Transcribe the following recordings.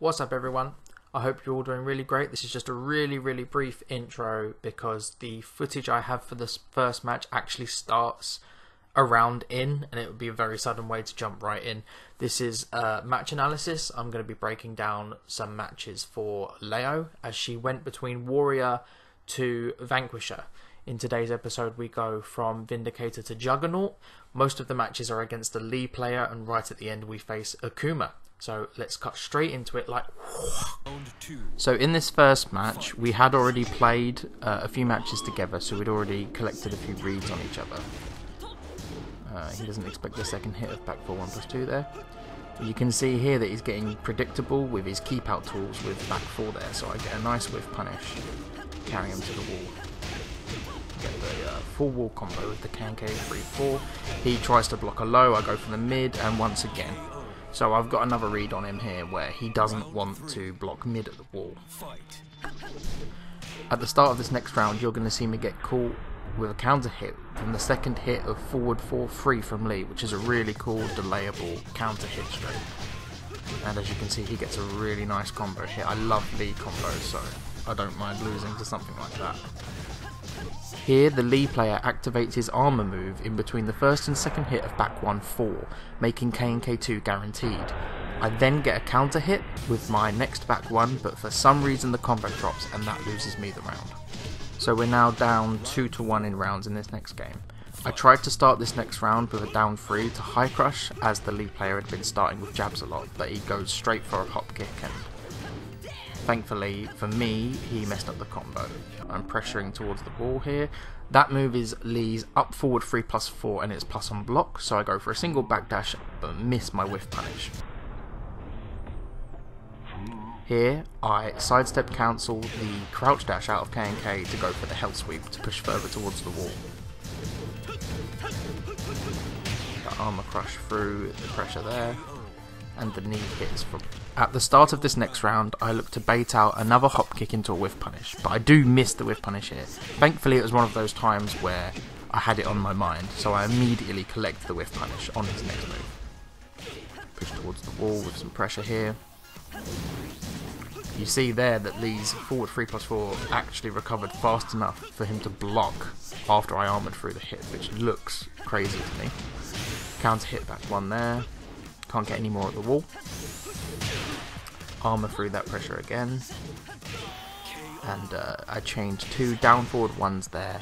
What's up everyone? I hope you're all doing really great. This is just a really brief intro because the footage I have for this first match actually starts a round in, and it would be a very sudden way to jump right in. This is match analysis. I'm going to be breaking down some matches for Leo as she went between Warrior to Vanquisher. In today's episode we go from Vindicator to Juggernaut. Most of the matches are against the Lee player, and right at the end we face Akuma. So let's cut straight into it like... So in this first match we had already played a few matches together, so we'd already collected a few reads on each other. He doesn't expect the second hit of back 4-1+2 there. You can see here that he's getting predictable with his keep out tools with back 4 there, so I get a nice whiff punish, carry him to the wall. Get the full wall combo with the K&K 3-4. He tries to block a low, I go for the mid, and once again. So I've got another read on him here where he doesn't want to block mid at the wall. At the start of this next round you're going to see me get caught with a counter hit from the second hit of forward 4-3 from Lee, which is a really cool delayable counter hit straight. And as you can see, he gets a really nice combo here. I love Lee combos, so I don't mind losing to something like that. Here the Lee player activates his armor move in between the first and second hit of back 1-4, making K&K2 guaranteed. I then get a counter hit with my next back 1, but for some reason the combo drops and that loses me the round. So we're now down 2-1 in rounds in this next game. I tried to start this next round with a down 3 to high crush, as the Lee player had been starting with jabs a lot, but he goes straight for a hop kick, and thankfully for me he messed up the combo. I'm pressuring towards the wall here. That move is Lee's up forward 3+4 and it's plus on block, so I go for a single backdash but miss my whiff punish. Here, I sidestep cancel the crouch dash out of K&K to go for the hell sweep to push further towards the wall. The armor crush through the pressure there, and the knee hits from... At the start of this next round, I look to bait out another hop kick into a whiff punish, but I do miss the whiff punish here. Thankfully it was one of those times where I had it on my mind, so I immediately collect the whiff punish on his next move. Push towards the wall with some pressure here. You see there that Lee's forward 3+4 actually recovered fast enough for him to block after I armoured through the hit, which looks crazy to me. Counter hit back 1 there. Can't get any more at the wall. Armour through that pressure again. And I changed 2 down forward 1s there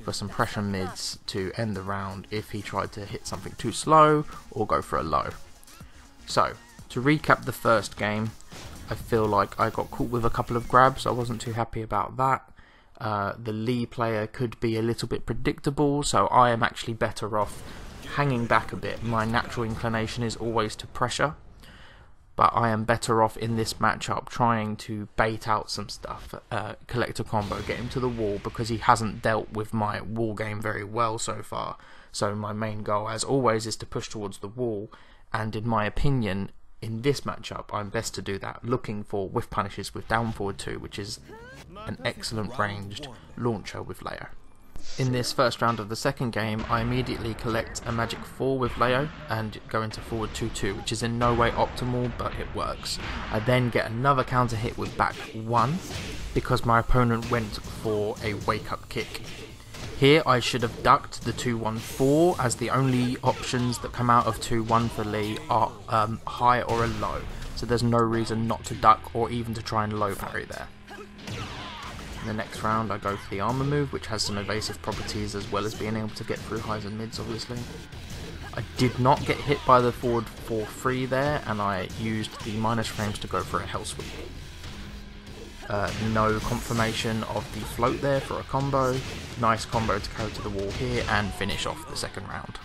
for some pressure mids to end the round if he tried to hit something too slow or go for a low. So, to recap the first game, I feel like I got caught with a couple of grabs. I wasn't too happy about that. The Lee player could be a little bit predictable, so I am actually better off hanging back a bit. My natural inclination is always to pressure, but I am better off in this matchup trying to bait out some stuff, collect a combo, get him to the wall, because he hasn't dealt with my wall game very well so far. So my main goal, as always, is to push towards the wall, and in my opinion, in this matchup, I'm best to do that, looking for whiff punishes with down forward 2, which is an excellent ranged launcher with Leo. In this first round of the second game, I immediately collect a magic 4 with Leo and go into forward 2-2, which is in no way optimal, but it works. I then get another counter hit with back 1 because my opponent went for a wake up kick. Here I should have ducked the 2-1-4, as the only options that come out of 2-1 for Lee are high or a low, so there's no reason not to duck or even to try and low parry there. In the next round I go for the armor move, which has some evasive properties as well as being able to get through highs and mids obviously. I did not get hit by the forward 4-3 there, and I used the minus frames to go for a hell sweep. No confirmation of the float there for a combo. Nice combo to carry to the wall here and finish off the second round.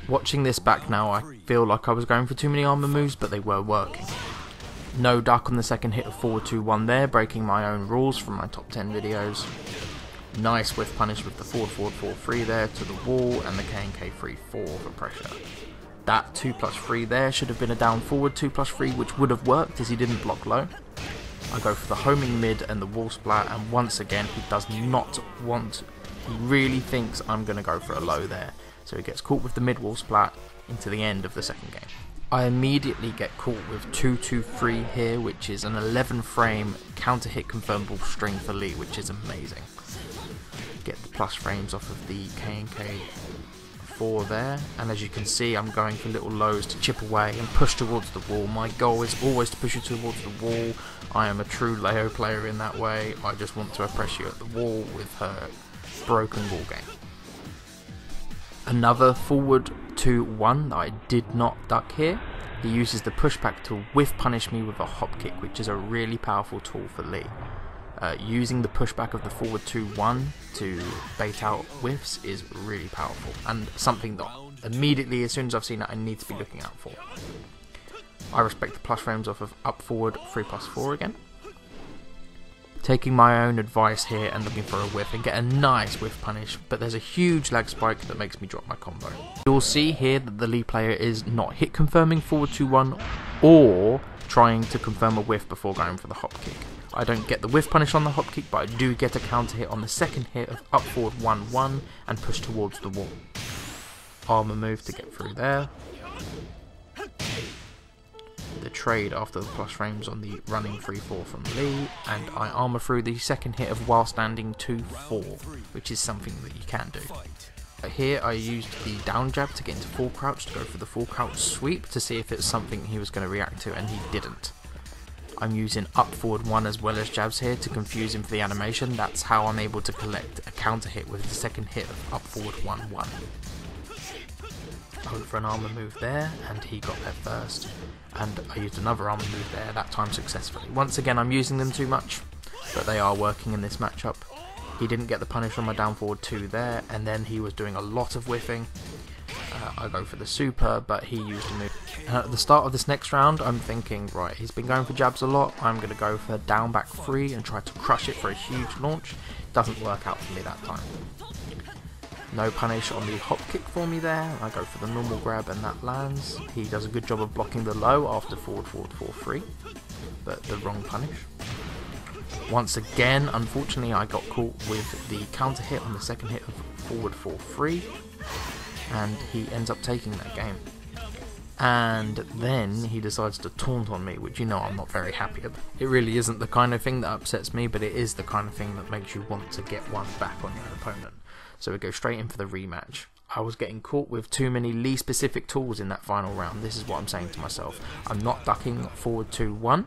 Watching this back now, I feel like I was going for too many armor moves, but they were working. No duck on the second hit of forward 2-1 there, breaking my own rules from my top 10 videos. Nice whiff punish with the forward 4-3 there to the wall, and the K&K 3-4 for pressure. That 2+3 there should have been a down forward 2+3, which would have worked as he didn't block low. I go for the homing mid and the wall splat, and once again he does not want, he really thinks I'm going to go for a low there, so he gets caught with the mid wall splat into the end of the second game. I immediately get caught with 2-2-3 here, which is an 11 frame counter hit confirmable string for Lee, which is amazing. Get the plus frames off of the K&K 4 there, and as you can see I'm going for little lows to chip away and push towards the wall. My goal is always to push you towards the wall. I am a true Leo player in that way. I just want to oppress you at the wall with her broken wall game. Another forward 2-1 that I did not duck here. He uses the pushback to whiff punish me with a hop kick, which is a really powerful tool for Lee. Using the pushback of the forward 2-1 to bait out whiffs is really powerful, and something that immediately as soon as I've seen it I need to be looking out for. I respect the plus frames off of up forward 3+4 again. Taking my own advice here and looking for a whiff and get a nice whiff punish, but there's a huge lag spike that makes me drop my combo. You'll see here that the Lee player is not hit confirming forward 2-1 or trying to confirm a whiff before going for the hop kick. I don't get the whiff punish on the hop kick, but I do get a counter hit on the second hit of up forward 1-1 and push towards the wall. Armor move to get through there. The trade after the plus frames on the running 3-4 from Lee, and I armor through the second hit of while standing 2-4, which is something that you can do. Here I used the down jab to get into full crouch to go for the full crouch sweep to see if it's something he was going to react to, and he didn't. I'm using up forward 1 as well as jabs here to confuse him for the animation. That's how I'm able to collect a counter hit with the second hit of up forward 1-1. I went for an armor move there and he got there first, and I used another armor move there, that time successfully. Once again I'm using them too much, but they are working in this matchup. He didn't get the punish on my down forward 2 there, and then he was doing a lot of whiffing. I go for the super, but he used a move. At the start of this next round, I'm thinking, right, he's been going for jabs a lot. I'm going to go for down back 3 and try to crush it for a huge launch. Doesn't work out for me that time. No punish on the hop kick for me there. I go for the normal grab and that lands. He does a good job of blocking the low after forward 4-3, but the wrong punish. Once again, unfortunately, I got caught with the counter hit on the second hit of forward 4-3. And he ends up taking that game. And then he decides to taunt on me, which you know I'm not very happy about. It really isn't the kind of thing that upsets me, but it is the kind of thing that makes you want to get one back on your opponent. So we go straight in for the rematch. I was getting caught with too many Lee specific tools in that final round. This is what I'm saying to myself. I'm not ducking forward 2-1.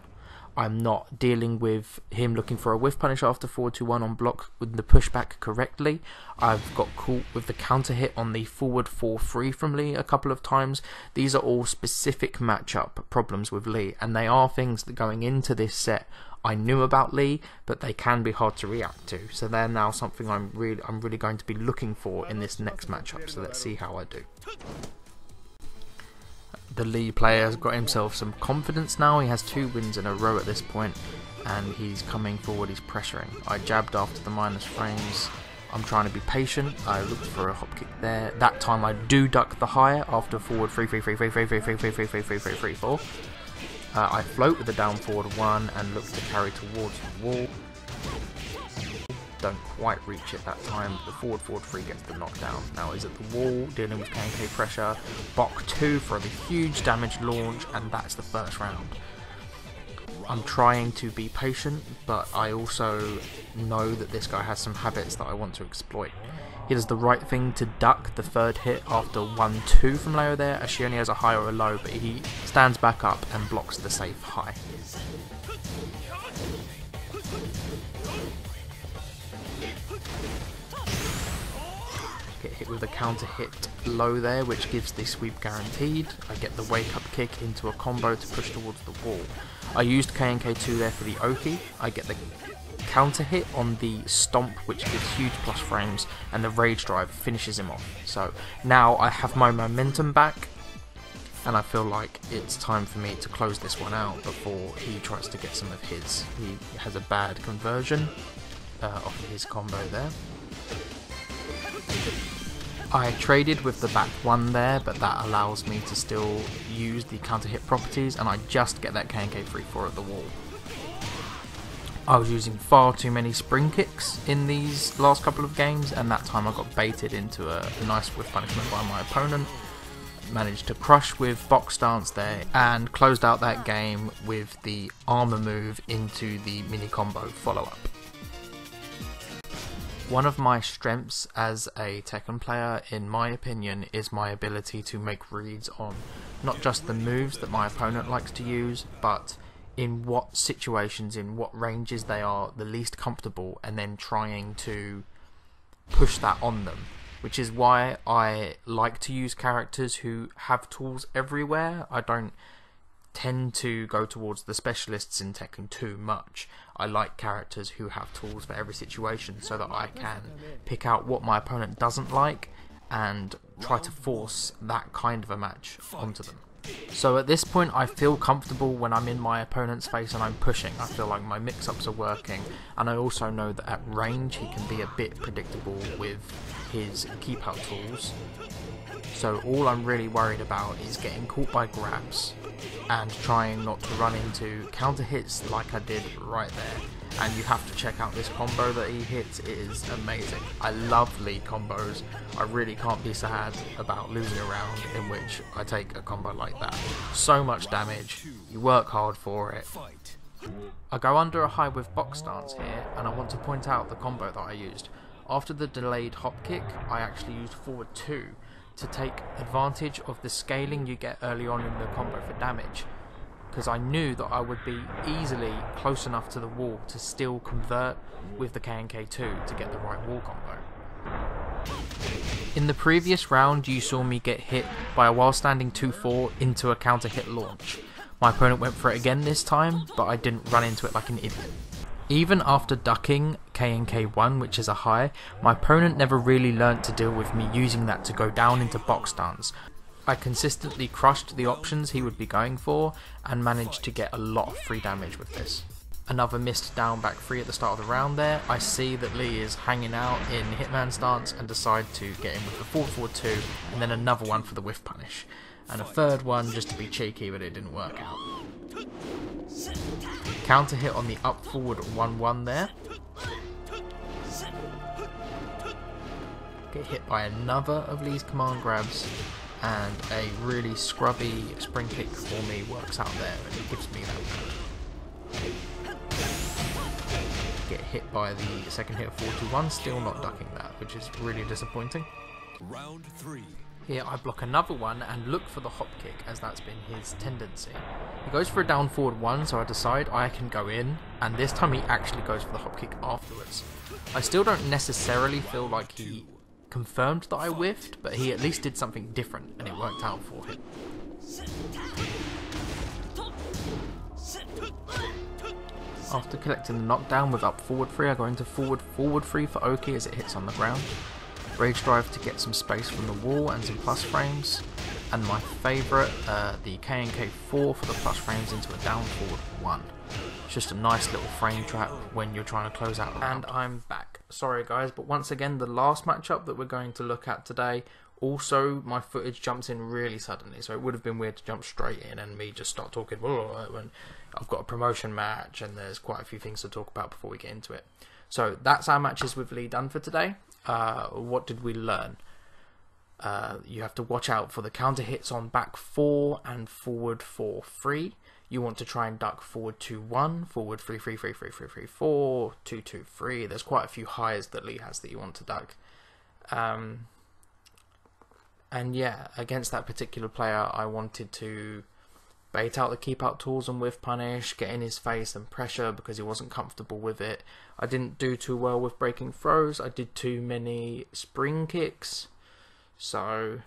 I'm not dealing with him looking for a whiff punish after forward 2-1 on block with the pushback correctly. I've got caught with the counter hit on the forward 4-3 from Lee a couple of times. These are all specific matchup problems with Lee, and they are things that going into this set I knew about Lee, but they can be hard to react to. So they're now something I'm really going to be looking for in this next matchup. So let's see how I do. The Lee player has got himself some confidence now. He has 2 wins in a row at this point, and he's coming forward, he's pressuring. I jabbed after the minus frames. I'm trying to be patient. I looked for a hop kick there. That time I do duck the higher after forward 3-3-3-3-3-3-3-3-3-3-3-3-4. I float with the down forward 1 and look to carry towards the wall. Don't quite reach it that time. The forward 3 gets the knockdown. Now is at the wall, dealing with K&K pressure. Bok 2 for the huge damage launch, and that's the first round. I'm trying to be patient, but I also know that this guy has some habits that I want to exploit. He does the right thing to duck the third hit after 1-2 from Leo there, as she only has a high or a low, but he stands back up and blocks the safe high. Get hit with a counter hit low there, which gives the sweep guaranteed. I get the wake up kick into a combo to push towards the wall. I used K&K2 there for the Oki. I get the counter hit on the stomp, which gives huge plus frames, and the rage drive finishes him off. So now I have my momentum back, and I feel like it's time for me to close this one out before he tries to get some of his. He has a bad conversion off of his combo there. I traded with the back 1 there, but that allows me to still use the counter hit properties, and I just get that K&K 3-4 at the wall. I was using far too many spring kicks in these last couple of games, and that time I got baited into a nice whiff punishment by my opponent. managed to crush with box stance there and closed out that game with the armor move into the mini combo follow-up. One of my strengths as a Tekken player, in my opinion, is my ability to make reads on not just the moves that my opponent likes to use, but in what situations, in what ranges they are the least comfortable, and then trying to push that on them. Which is why I like to use characters who have tools everywhere. I don't tend to go towards the specialists in Tekken too much. I like characters who have tools for every situation so that I can pick out what my opponent doesn't like and try to force that kind of a match onto them. So at this point I feel comfortable when I'm in my opponent's face and I'm pushing. I feel like my mix-ups are working, and I also know that at range he can be a bit predictable with his keep out tools. So all I'm really worried about is getting caught by grabs and trying not to run into counter hits like I did right there. And you have to check out this combo that he hits, it is amazing. I love lead combos. I really can't be sad about losing a round in which I take a combo like that. So much damage, you work hard for it. I go under a high with box stance here, and I want to point out the combo that I used. After the delayed hop kick, I actually used forward 2 to take advantage of the scaling you get early on in the combo for damage, because I knew that I would be easily close enough to the wall to still convert with the KNK2 to get the right wall combo. In the previous round you saw me get hit by a while standing 2-4 into a counter hit launch. My opponent went for it again this time, but I didn't run into it like an idiot. Even after ducking KNK1, which is a high, my opponent never really learnt to deal with me using that to go down into box stance. I consistently crushed the options he would be going for and managed to get a lot of free damage with this. Another missed down back 3 at the start of the round there. I see that Lee is hanging out in Hitman stance and decide to get him with the 4-4-2 and then another one for the whiff punish. And a third one just to be cheeky, but it didn't work out. Counter hit on the up forward 1-1 there. Get hit by another of Lee's command grabs, and a really scrubby spring kick for me works out there and it gives me that round. Get hit by the second hit of 4-1, still not ducking that, which is really disappointing. Round 3. Here I block another one and look for the hop kick, as that's been his tendency. He goes for a down forward 1, so I decide I can go in, and this time he actually goes for the hop kick afterwards. I still don't necessarily feel like he confirmed that I whiffed, but he at least did something different and it worked out for him. After collecting the knockdown with up forward 3, I go into forward 3 for Oki as it hits on the ground. Rage drive to get some space from the wall and some plus frames, and my favourite, the KNK4 for the plus frames into a down forward 1. It's just a nice little frame trap when you're trying to close out the round. And I'm back. Sorry guys, but once again the last matchup that we're going to look at today, also my footage jumps in really suddenly, so it would have been weird to jump straight in and me just start talking when I've got a promotion match and there's quite a few things to talk about before we get into it. So that's our matches with Lee done for today. What did we learn? You have to watch out for the counter hits on back 4 and forward 4-3. You want to try and duck forward 2-1, forward 3-3-3-3-3-3-4, 2-2-3. There's quite a few highs that Lee has that you want to duck. And yeah, against that particular player, I wanted to bait out the keep out tools and whiff punish, get in his face and pressure because he wasn't comfortable with it. I didn't do too well with breaking throws. I did too many spring kicks. So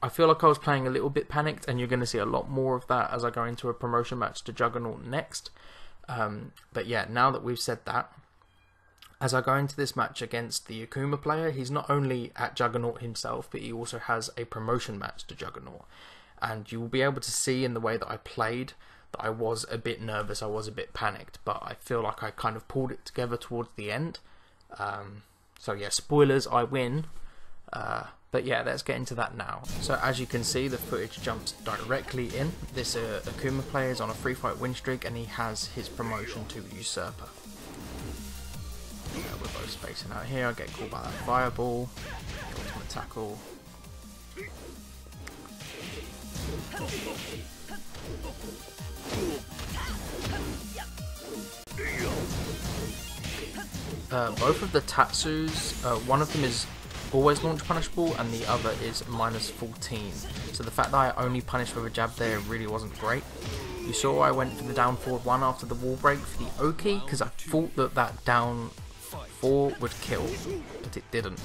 I feel like I was playing a little bit panicked, and you're going to see a lot more of that as I go into a promotion match to Juggernaut next. But yeah, now that we've said that, as I go into this match against the Akuma player, he's not only at Juggernaut himself, but he also has a promotion match to Juggernaut. And you will be able to see in the way that I played that I was a bit nervous, I was a bit panicked, but I feel like I kind of pulled it together towards the end. So yeah, spoilers, I win. But yeah, let's get into that now. So as you can see, the footage jumps directly in. This Akuma player is on a 3-fight win streak and he has his promotion to Usurper. We're both spacing out here. I get caught by that fireball. Ultimate tackle. Both of the Tatsus, one of them is always launch punishable and the other is -14. So the fact that I only punished with a jab there really wasn't great. You saw I went for the down forward 1 after the wall break for the Oki because I thought that that down 4 would kill, but it didn't.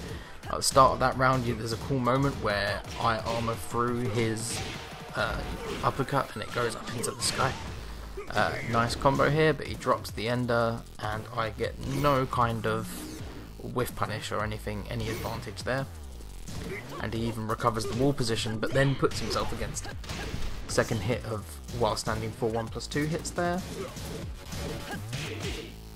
At the start of that round there's a cool moment where I armor through his uppercut and it goes up into the sky. Nice combo here, but he drops the ender and I get no kind of whiff punish or anything, any advantage there. And he even recovers the wall position but then puts himself against it. Second hit of while standing for 1+2 hits there.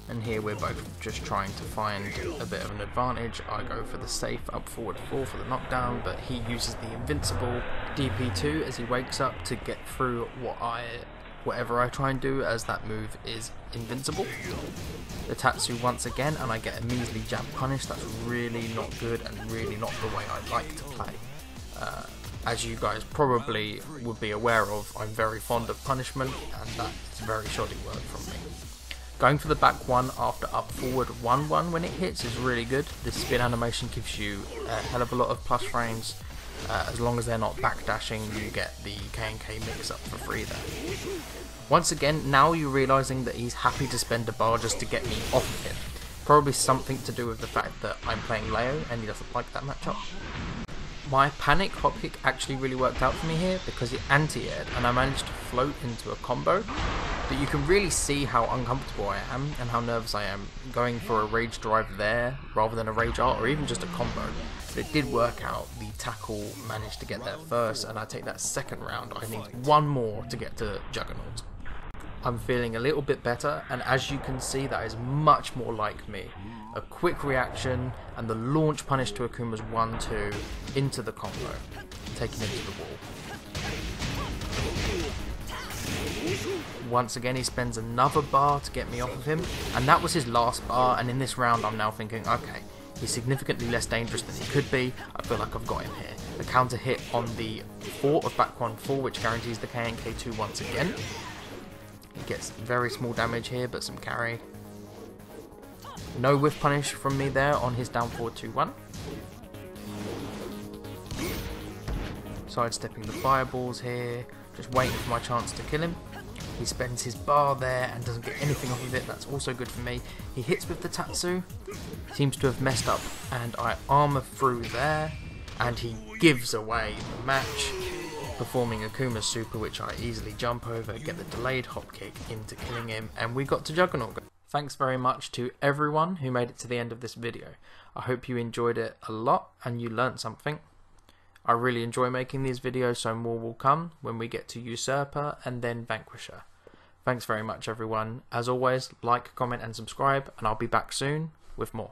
And here we're both just trying to find a bit of an advantage. I go for the safe up forward 4 for the knockdown, but he uses the invincible DP2 as he wakes up to get through whatever I try and do, as that move is invincible. The Tatsu once again, and I get a measly jab punish. That's really not good and really not the way I like to play. As you guys probably would be aware of, I'm very fond of punishment, and that's very shoddy work from me. Going for the back 1 after up forward 1-1 when it hits is really good. This spin animation gives you a hell of a lot of plus frames. As long as they're not backdashing, you get the K&K mix up for free there. Once again, now you're realising that he's happy to spend a bar just to get me off of him. Probably something to do with the fact that I'm playing Leo and he doesn't like that matchup. My panic hop kick actually really worked out for me here because it anti-aired and I managed to float into a combo. But you can really see how uncomfortable I am and how nervous I am going for a rage drive there rather than a rage art or even just a combo. But it did work out. The tackle managed to get there first and I take that second round. I need one more to get to Juggernaut. I'm feeling a little bit better, and as you can see, that is much more like me. A quick reaction and the launch punish to Akuma's 1-2 into the combo, taking him to the wall. Once again he spends another bar to get me off of him, and that was his last bar, and in this round I'm now thinking, okay, he's significantly less dangerous than he could be. I feel like I've got him here. The counter hit on the 4 of back 1-4, which guarantees the K&K2 once again. He gets very small damage here, but some carry. No whiff punish from me there on his down forward 2-1. Sidestepping the fireballs here, just waiting for my chance to kill him. He spends his bar there and doesn't get anything off of it. That's also good for me. He hits with the Tatsu, seems to have messed up, and I armor through there, and he gives away the match, performing Akuma's super, which I easily jump over, get the delayed hop kick into killing him, and we got to Juggernaut. Thanks very much to everyone who made it to the end of this video. I hope you enjoyed it a lot and you learnt something. I really enjoy making these videos, so more will come when we get to Usurper and then Vanquisher. Thanks very much everyone. As always, like, comment and subscribe, and I'll be back soon with more.